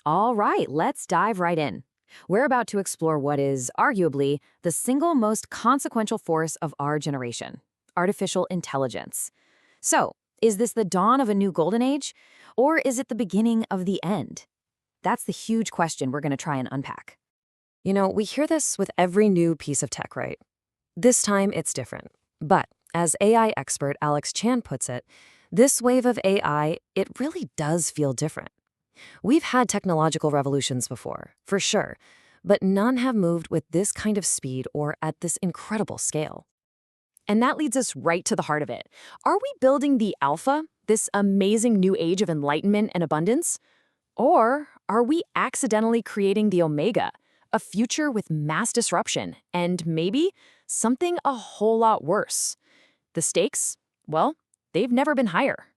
All right, let's dive right in. We're about to explore what is, arguably, the single most consequential force of our generation: artificial intelligence. So, is this the dawn of a new golden age? Or is it the beginning of the end? That's the huge question we're going to try and unpack. We hear this with every new piece of tech, right? This time it's different. But as AI expert Alex Chan puts it, this wave of AI, it really does feel different. We've had technological revolutions before, for sure, but none have moved with this kind of speed or at this incredible scale. And that leads us right to the heart of it. Are we building the alpha, this amazing new age of enlightenment and abundance? Or are we accidentally creating the omega, a future with mass disruption and maybe something a whole lot worse? The stakes? Well, they've never been higher.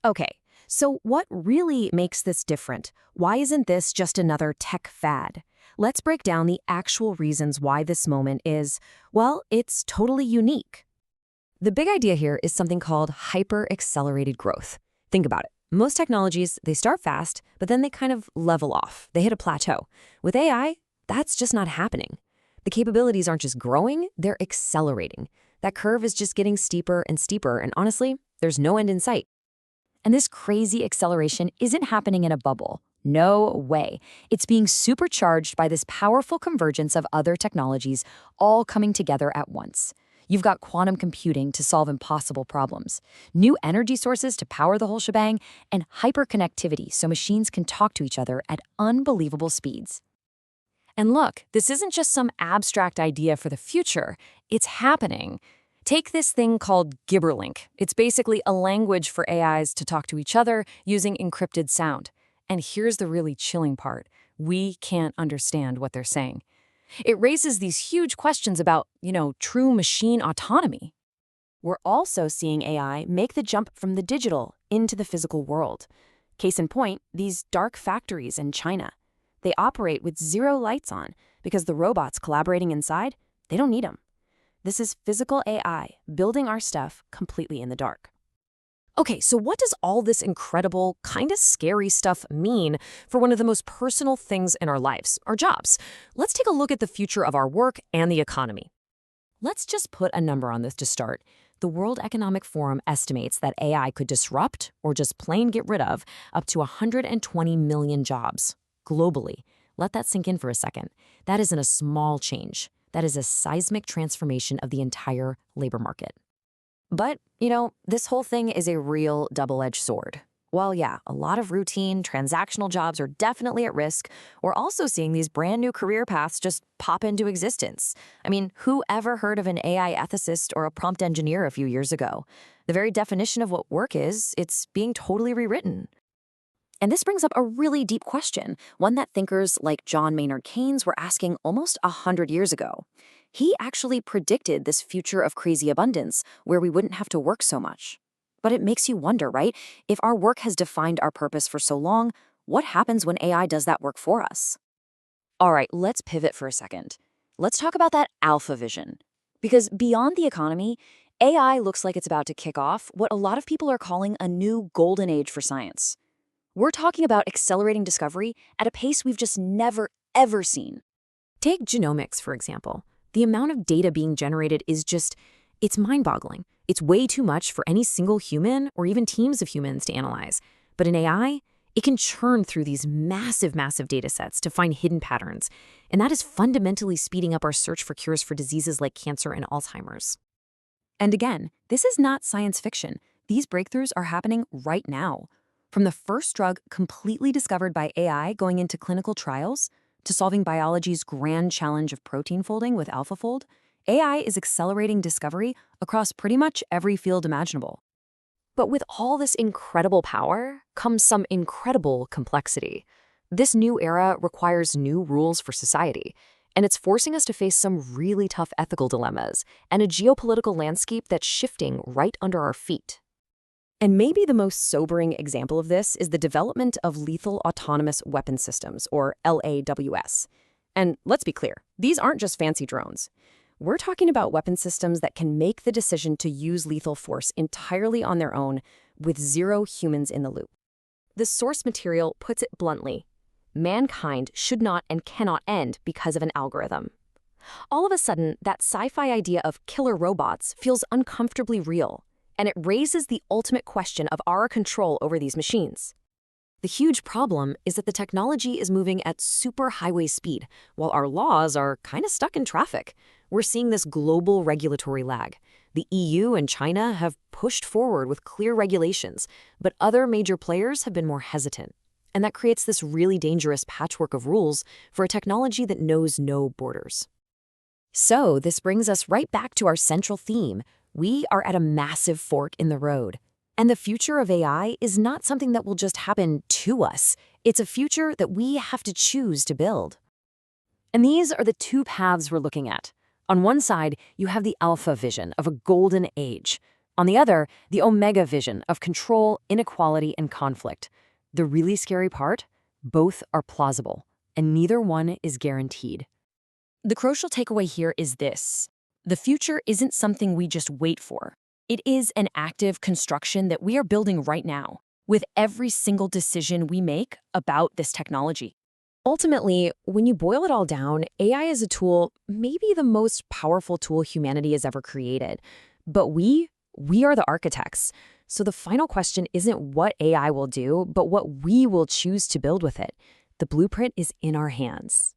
Okay, so what really makes this different? Why isn't this just another tech fad? Let's break down the actual reasons why this moment is, well, it's totally unique. The big idea here is something called hyper-accelerated growth. Think about it. Most technologies, they start fast, but then they kind of level off. They hit a plateau. With AI, that's just not happening. The capabilities aren't just growing, they're accelerating. That curve is just getting steeper and steeper, and honestly, there's no end in sight. And this crazy acceleration isn't happening in a bubble. No way. It's being supercharged by this powerful convergence of other technologies all coming together at once. You've got quantum computing to solve impossible problems, new energy sources to power the whole shebang, and hyperconnectivity so machines can talk to each other at unbelievable speeds. And look, this isn't just some abstract idea for the future. It's happening. Take this thing called Gibberlink. It's basically a language for AIs to talk to each other using encrypted sound. And here's the really chilling part. We can't understand what they're saying. It raises these huge questions about, true machine autonomy. We're also seeing AI make the jump from the digital into the physical world. Case in point, these dark factories in China. They operate with zero lights on because the robots collaborating inside, they don't need them. This is physical AI building our stuff completely in the dark. Okay, so what does all this incredible, kind of scary stuff mean for one of the most personal things in our lives, our jobs? Let's take a look at the future of our work and the economy. Let's just put a number on this to start. The World Economic Forum estimates that AI could disrupt, or just plain get rid of, up to 120 million jobs globally. Let that sink in for a second. That isn't a small change. That is a seismic transformation of the entire labor market. But, this whole thing is a real double-edged sword. While, yeah, a lot of routine, transactional jobs are definitely at risk, we're also seeing these brand new career paths just pop into existence. I mean, who ever heard of an AI ethicist or a prompt engineer a few years ago? The very definition of what work is, it's being totally rewritten. And this brings up a really deep question, one that thinkers like John Maynard Keynes were asking almost 100 years ago. He actually predicted this future of crazy abundance where we wouldn't have to work so much. But it makes you wonder, right? If our work has defined our purpose for so long, what happens when AI does that work for us? All right, let's pivot for a second. Let's talk about that alpha vision. Because beyond the economy, AI looks like it's about to kick off what a lot of people are calling a new golden age for science. We're talking about accelerating discovery at a pace we've just never, ever seen. Take genomics, for example. The amount of data being generated is it's mind-boggling. It's way too much for any single human or even teams of humans to analyze. But in AI, it can churn through these massive, massive data sets to find hidden patterns. And that is fundamentally speeding up our search for cures for diseases like cancer and Alzheimer's. And again, this is not science fiction. These breakthroughs are happening right now. From the first drug completely discovered by AI going into clinical trials, to solving biology's grand challenge of protein folding with AlphaFold, AI is accelerating discovery across pretty much every field imaginable. But with all this incredible power comes some incredible complexity. This new era requires new rules for society, and it's forcing us to face some really tough ethical dilemmas and a geopolitical landscape that's shifting right under our feet. And maybe the most sobering example of this is the development of lethal autonomous weapon systems, or LAWS. And let's be clear, these aren't just fancy drones. We're talking about weapon systems that can make the decision to use lethal force entirely on their own with zero humans in the loop. The source material puts it bluntly. mankind should not and cannot end because of an algorithm. All of a sudden, that sci-fi idea of killer robots feels uncomfortably real, and it raises the ultimate question of our control over these machines. The huge problem is that the technology is moving at superhighway speed, while our laws are kind of stuck in traffic. We're seeing this global regulatory lag. The EU and China have pushed forward with clear regulations, but other major players have been more hesitant. And that creates this really dangerous patchwork of rules for a technology that knows no borders. So this brings us right back to our central theme. We are at a massive fork in the road. And the future of AI is not something that will just happen to us. It's a future that we have to choose to build. And these are the two paths we're looking at. On one side, you have the alpha vision of a golden age. On the other, the omega vision of control, inequality, and conflict. The really scary part? Both are plausible, and neither one is guaranteed. The crucial takeaway here is this. The future isn't something we just wait for. It is an active construction that we are building right now, with every single decision we make about this technology. Ultimately, when you boil it all down, AI is a tool, maybe the most powerful tool humanity has ever created. But we are the architects. So the final question isn't what AI will do, but what we will choose to build with it. The blueprint is in our hands.